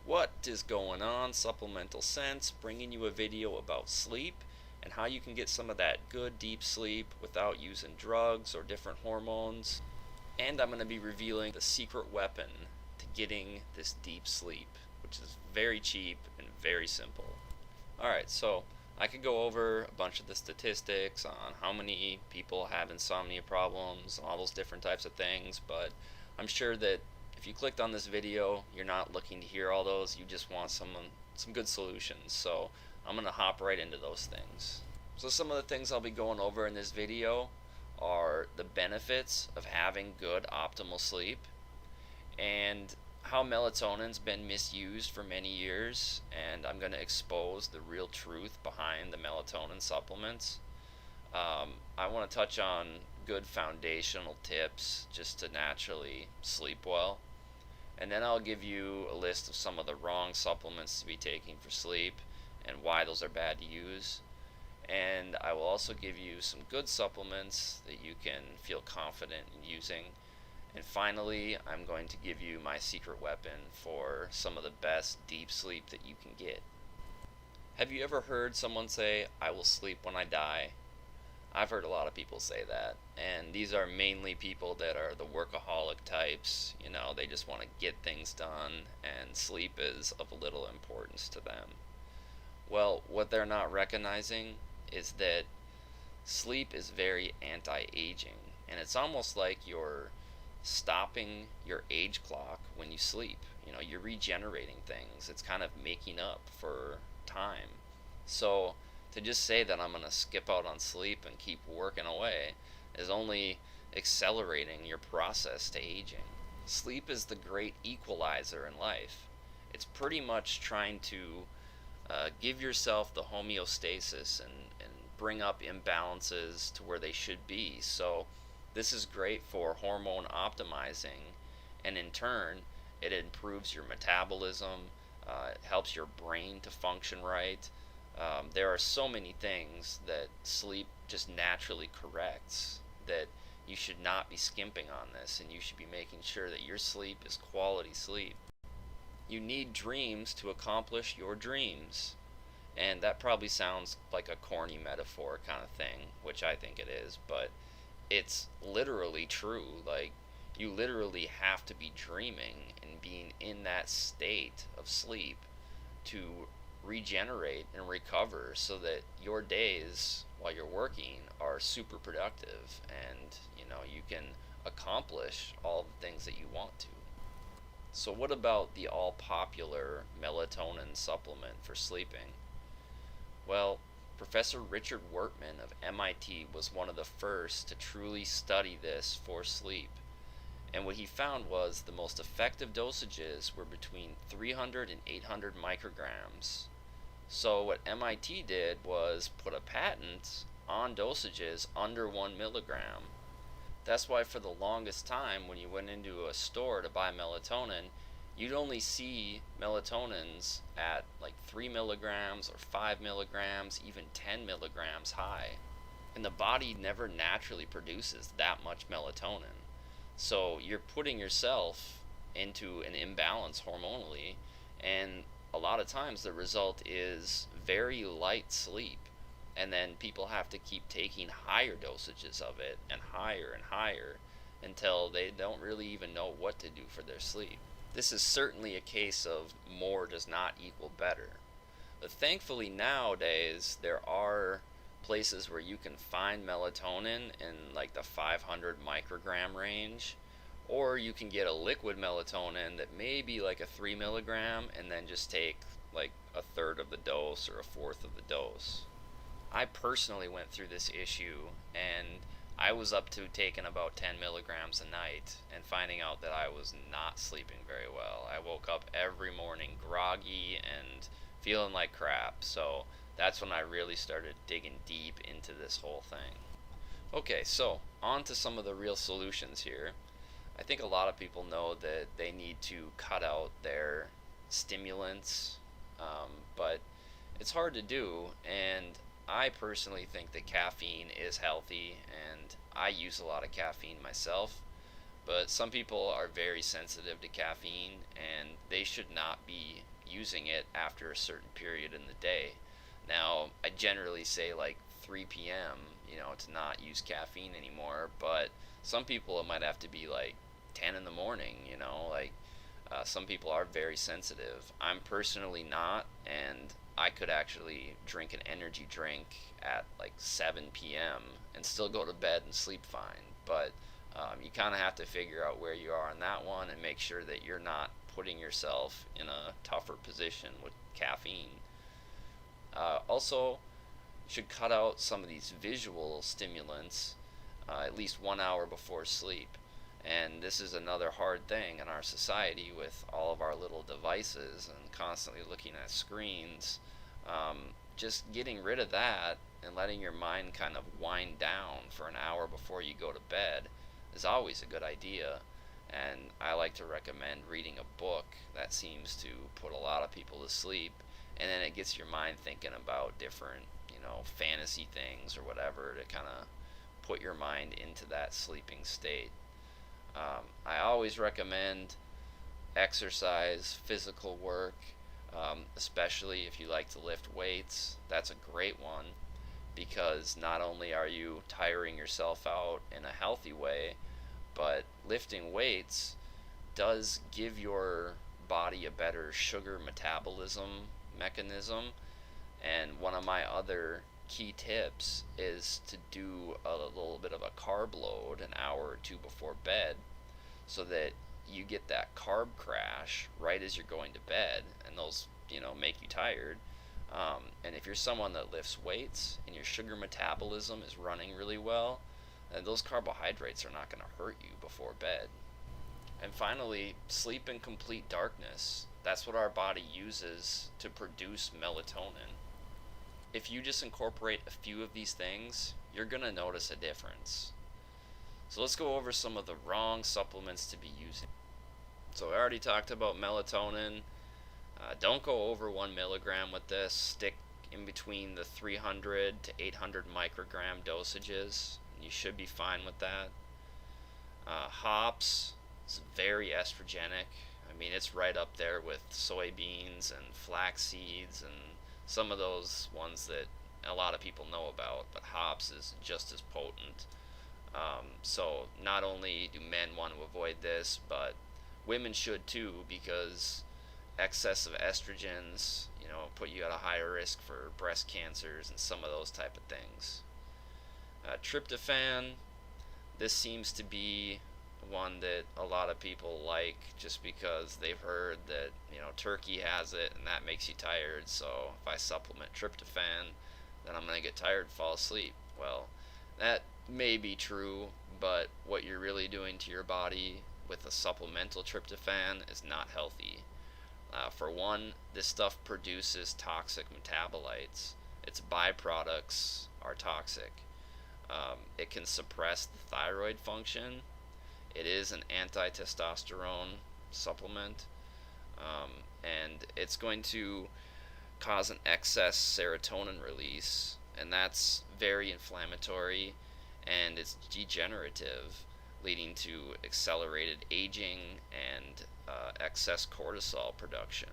What is going on? Supplemental Sense, bringing you a video about sleep and how you can get some of that good deep sleep without using drugs or different hormones. And I'm going to be revealing the secret weapon to getting this deep sleep, which is very cheap and very simple. Alright, so I could go over a bunch of the statistics on how many people have insomnia problems and all those different types of things, but I'm sure that if you clicked on this video, you're not looking to hear all those, you just want some good solutions. So I'm going to hop right into those things. So some of the things I'll be going over in this video are the benefits of having good optimal sleep, and how melatonin's been misused for many years, and I'm going to expose the real truth behind the melatonin supplements. I want to touch on good foundational tips just to naturally sleep well, and then I'll give you a list of some of the wrong supplements to be taking for sleep and why those are bad to use. And I will also give you some good supplements that you can feel confident in using. And finally, I'm going to give you my secret weapon for some of the best deep sleep that you can get. Have you ever heard someone say, "I will sleep when I die"? I've heard a lot of people say that, and these are mainly people that are the workaholic types. They just want to get things done, and sleep is of little importance to them. Well, what they're not recognizing is that sleep is very anti-aging, and it's almost like you're stopping your age clock when you sleep. You're regenerating things. It's kind of making up for time. So to just say that I'm going to skip out on sleep and keep working away is only accelerating your process to aging. Sleep is the great equalizer in life. It's pretty much trying to give yourself the homeostasis and bring up imbalances to where they should be. So this is great for hormone optimizing, and in turn, it improves your metabolism, it helps your brain to function right. There are so many things that sleep just naturally corrects that you should not be skimping on this, and you should be making sure that your sleep is quality sleep. You need dreams to accomplish your dreams. And that probably sounds like a corny metaphor kind of thing, which I think it is, but it's literally true. Like, you literally have to be dreaming and being in that state of sleep to regenerate and recover so that your days while you're working are super productive, and you can accomplish all the things that you want to. So what about the all popular melatonin supplement for sleeping? Well, Professor Richard Wortman of MIT was one of the first to truly study this for sleep. And what he found was the most effective dosages were between 300 and 800 micrograms. So what MIT did was put a patent on dosages under 1 milligram. That's why for the longest time when you went into a store to buy melatonin, you'd only see melatonins at like 3 milligrams or 5 milligrams, even 10 milligrams high. And the body never naturally produces that much melatonin. So you're putting yourself into an imbalance hormonally, and a lot of times the result is very light sleep. And then people have to keep taking higher dosages of it and higher until they don't really even know what to do for their sleep. This is certainly a case of more does not equal better. But thankfully nowadays there are places where you can find melatonin in like the 500 microgram range, or you can get a liquid melatonin that may be like a 3 milligram and then just take like a third of the dose or a fourth of the dose. I personally went through this issue, and I was up to taking about 10 milligrams a night and finding out that I was not sleeping very well. I woke up every morning groggy and feeling like crap. So that's when I really started digging deep into this whole thing. Okay, so on to some of the real solutions here. I think a lot of people know that they need to cut out their stimulants, but it's hard to do, and I personally think that caffeine is healthy, and I use a lot of caffeine myself, but some people are very sensitive to caffeine, and they should not be using it after a certain period in the day. Now, I generally say like 3 p.m., to not use caffeine anymore, but some people it might have to be like 10 in the morning, like some people are very sensitive. I'm personally not, and I could actually drink an energy drink at like 7 p.m. and still go to bed and sleep fine. But you kind of have to figure out where you are on that one and make sure that you're not putting yourself in a tougher position with caffeine. Also, should cut out some of these visual stimulants at least 1 hour before sleep. And this is another hard thing in our society with all of our little devices and constantly looking at screens. Just getting rid of that and letting your mind kind of wind down for an hour before you go to bed is always a good idea. And I like to recommend reading a book that seems to put a lot of people to sleep, and then it gets your mind thinking about different, fantasy things or whatever to kind of put your mind into that sleeping state. I always recommend exercise, physical work, especially if you like to lift weights. That's a great one because not only are you tiring yourself out in a healthy way, but lifting weights does give your body a better sugar metabolism mechanism. And one of my other key tips is to do a little bit of a carb load an hour or two before bed so that you get that carb crash right as you're going to bed, and those, make you tired. And if you're someone that lifts weights and your sugar metabolism is running really well, then those carbohydrates are not going to hurt you before bed. And finally, sleep in complete darkness. That's what our body uses to produce melatonin. If you just incorporate a few of these things, you're going to notice a difference. So let's go over some of the wrong supplements to be using. So I already talked about melatonin. Don't go over 1 milligram with this. Stick in between the 300 to 800 microgram dosages. You should be fine with that. Hops is very estrogenic. I mean, it's right up there with soybeans and flax seeds and some of those ones that a lot of people know about, but hops is just as potent. So not only do men want to avoid this, but women should too, because excess of estrogens, put you at a higher risk for breast cancers and some of those type of things. Tryptophan, this seems to be one that a lot of people like just because they've heard that turkey has it and that makes you tired, so if I supplement tryptophan then I'm going to get tired and fall asleep. Well, that may be true, but what you're really doing to your body with a supplemental tryptophan is not healthy. For one, this stuff produces toxic metabolites. Its byproducts are toxic. It can suppress the thyroid function. It is an anti-testosterone supplement, and it's going to cause an excess serotonin release, and that's very inflammatory, and it's degenerative, leading to accelerated aging and excess cortisol production.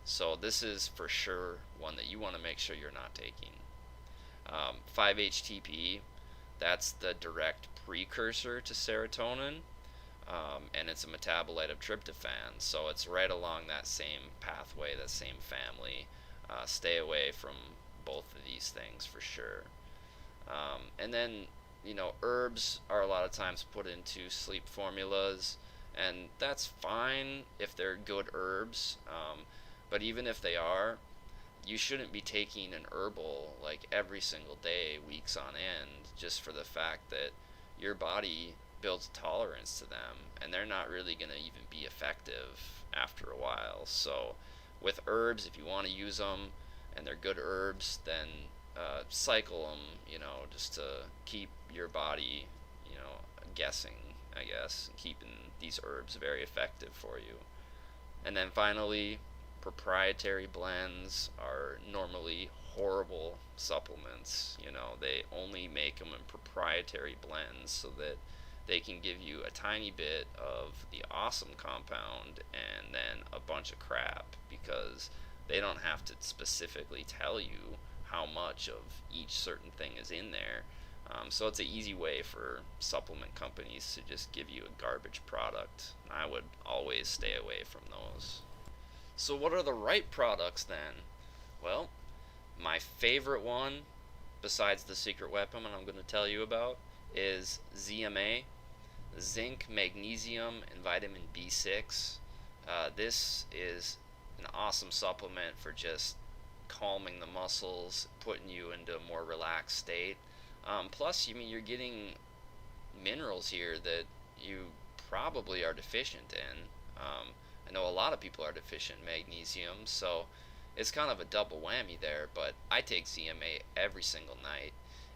So this is for sure one that you want to make sure you're not taking. 5-HTP, that's the direct precursor to serotonin, and it's a metabolite of tryptophan, so it's right along that same pathway, that same family. Stay away from both of these things for sure. And then, herbs are a lot of times put into sleep formulas, and that's fine if they're good herbs, but even if they are, you shouldn't be taking an herbal like every single day, weeks on end, just for the fact that your body builds tolerance to them, and they're not really going to even be effective after a while. So with herbs, if you want to use them and they're good herbs, then cycle them, just to keep your body, guessing, I guess, keeping these herbs very effective for you. And then finally, proprietary blends are normally horrible supplements. They only make them in proprietary blends so that they can give you a tiny bit of the awesome compound and then a bunch of crap, because they don't have to specifically tell you how much of each certain thing is in there. So it's an easy way for supplement companies to just give you a garbage product. I would always stay away from those. So what are the right products then? Well, my favorite one, besides the secret weapon I'm going to tell you about, is ZMA, zinc, magnesium, and vitamin B6. This is an awesome supplement for just calming the muscles, putting you into a more relaxed state. Plus, you're getting minerals here that you probably are deficient in. I know a lot of people are deficient in magnesium, so it's kind of a double whammy there. But I take ZMA every single night,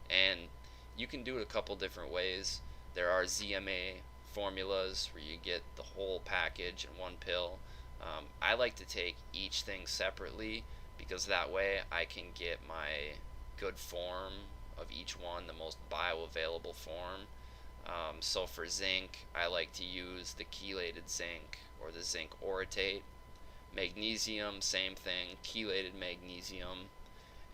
and you can do it a couple different ways. There are ZMA formulas where you get the whole package in one pill. I like to take each thing separately, because that way I can get my good form of each one, the most bioavailable form. So for zinc, I like to use the chelated zinc or the zinc orotate. Magnesium, same thing, chelated magnesium.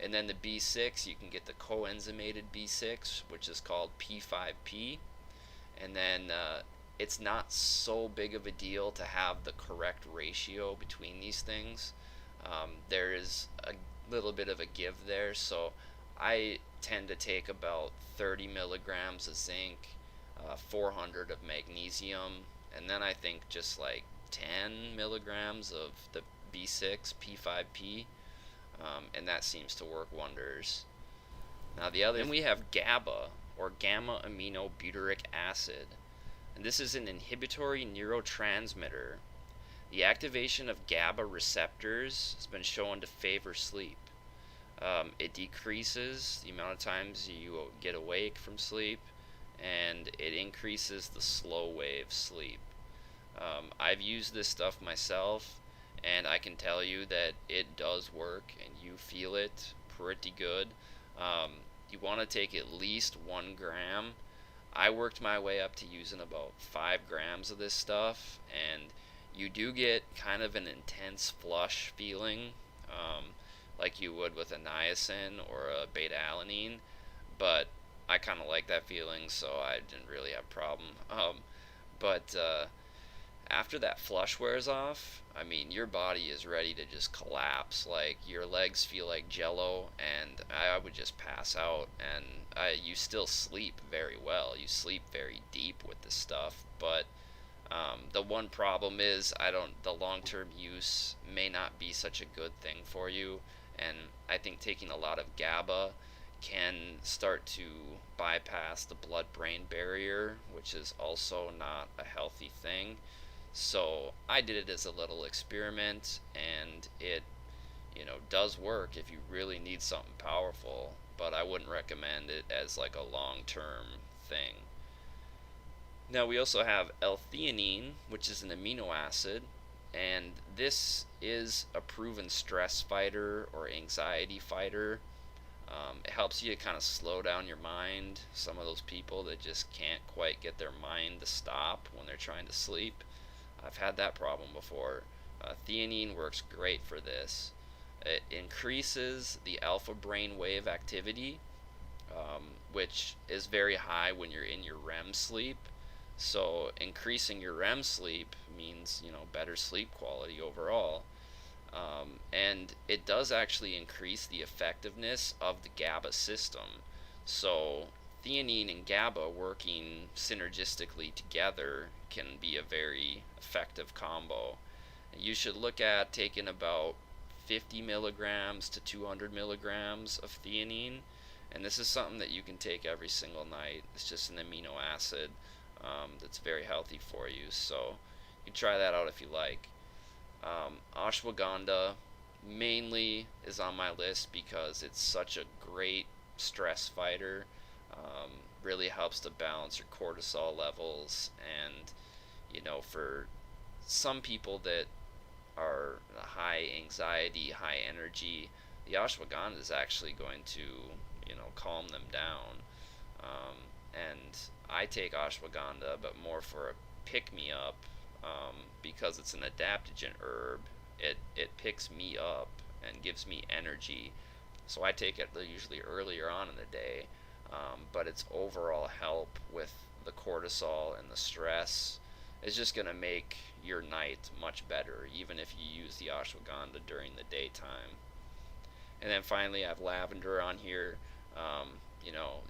And then the B6, you can get the coenzymated B6, which is called P5P. And then it's not so big of a deal to have the correct ratio between these things. There is a little bit of a give there, so I tend to take about 30 milligrams of zinc, 400 of magnesium, and then I think just like 10 milligrams of the B6 P5P, and that seems to work wonders. Now the other, then we have GABA, or gamma aminobutyric acid, and this is an inhibitory neurotransmitter. The activation of GABA receptors has been shown to favor sleep. It decreases the amount of times you get awake from sleep, and it increases the slow wave sleep. I've used this stuff myself, and I can tell you that it does work, and you feel it pretty good. You want to take at least 1 gram. I worked my way up to using about 5 grams of this stuff, and you do get kind of an intense flush feeling, like you would with a niacin or a beta-alanine, but I kind of like that feeling, so I didn't really have a problem. But after that flush wears off, your body is ready to just collapse. Like, your legs feel like jello, and I would just pass out. And you still sleep very well. You sleep very deep with this stuff, but the one problem is the long-term use may not be such a good thing for you, and I think taking a lot of GABA can start to bypass the blood-brain barrier, which is also not a healthy thing. So I did it as a little experiment, and it does work if you really need something powerful, but I wouldn't recommend it as like a long-term thing. Now we also have L-theanine, which is an amino acid, and this is a proven stress fighter or anxiety fighter. It helps you to kind of slow down your mind. Some of those people that just can't quite get their mind to stop when they're trying to sleep, I've had that problem before. Theanine works great for this. It increases the alpha brain wave activity, which is very high when you're in your REM sleep. So increasing your REM sleep means better sleep quality overall. And it does actually increase the effectiveness of the GABA system. So theanine and GABA working synergistically together can be a very effective combo. You should look at taking about 50 milligrams to 200 milligrams of theanine, and this is something that you can take every single night. It's just an amino acid that's very healthy for you, so you can try that out if you like. Ashwagandha mainly is on my list because it's such a great stress fighter. Really helps to balance your cortisol levels, and for some people that are high anxiety, high energy, the ashwagandha is actually going to calm them down. and I take ashwagandha, but more for a pick me up, because it's an adaptogen herb. It picks me up and gives me energy, so I take it usually earlier on in the day. But its overall help with the cortisol and the stress is just gonna make your night much better, even if you use the ashwagandha during the daytime. And then finally, I have lavender on here.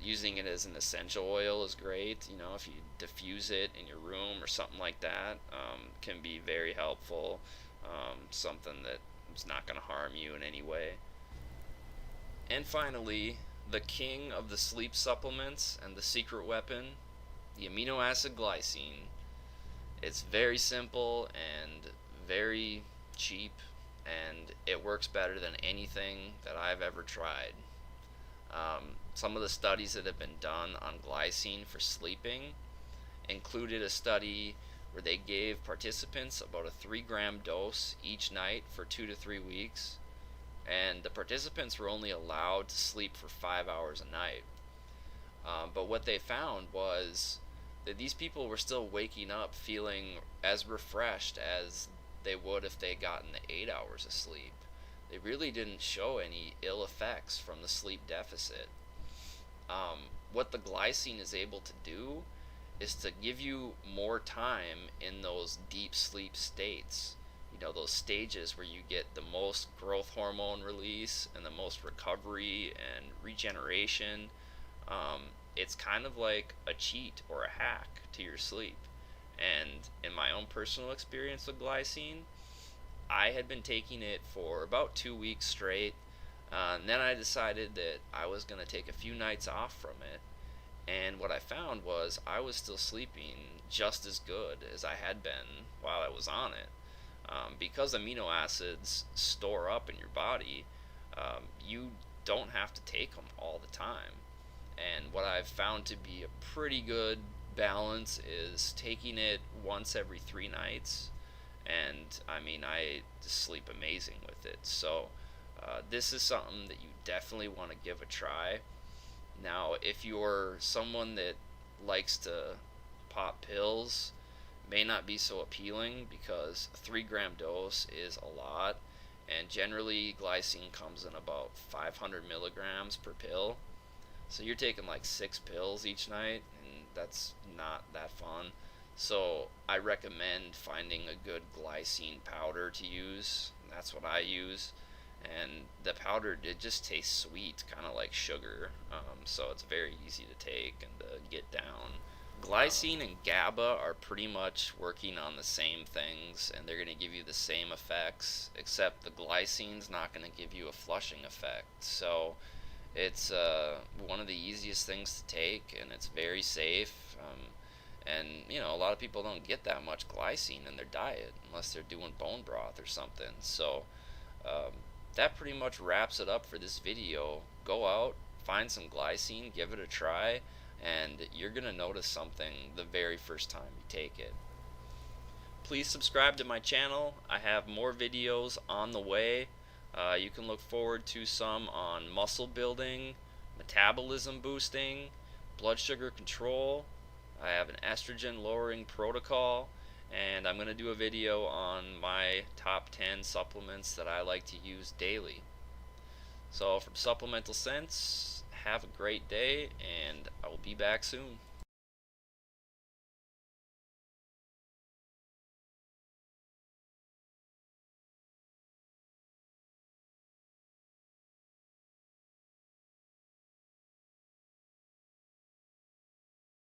Using it as an essential oil is great. If you diffuse it in your room or something like that, can be very helpful. Something that is not going to harm you in any way. And finally, the king of the sleep supplements and the secret weapon, the amino acid glycine. It's very simple and very cheap, and it works better than anything that I've ever tried. Some of the studies that have been done on glycine for sleeping included a study where they gave participants about a 3-gram dose each night for 2 to 3 weeks, and the participants were only allowed to sleep for 5 hours a night. But what they found was that these people were still waking up feeling as refreshed as they would if they had gotten the 8 hours of sleep. They really didn't show any ill effects from the sleep deficit. What the glycine is able to do is to give you more time in those deep sleep states. Those stages where you get the most growth hormone release and the most recovery and regeneration. It's kind of like a cheat or a hack to your sleep. And in my own personal experience with glycine, I had been taking it for about 2 weeks straight. And then I decided that I was going to take a few nights off from it. And what I found was I was still sleeping just as good as I had been while I was on it. Because amino acids store up in your body, you don't have to take them all the time. And what I've found to be a pretty good balance is taking it once every 3 nights. And I mean, I just sleep amazing with it. So, this is something that you definitely want to give a try. Now, if you're someone that likes to pop pills, may not be so appealing because a 3-gram dose is a lot, and generally glycine comes in about 500 milligrams per pill. So you're taking like 6 pills each night, and that's not that fun. So I recommend finding a good glycine powder to use. That's what I use. And the powder, it just tastes sweet, kind of like sugar. So it's very easy to take and to get down. Glycine and GABA are pretty much working on the same things, and they're going to give you the same effects, except the glycine's not going to give you a flushing effect. So it's one of the easiest things to take, and it's very safe. And a lot of people don't get that much glycine in their diet unless they're doing bone broth or something. So um, that pretty much wraps it up for this video. Go out, find some glycine, give it a try, and you're going to notice something the very first time you take it. Please subscribe to my channel. I have more videos on the way. You can look forward to some on muscle building, metabolism boosting, blood sugar control. I have an estrogen lowering protocol, and I'm going to do a video on my top 10 supplements that I like to use daily. So from Supplemental Sense, have a great day, and I will be back soon.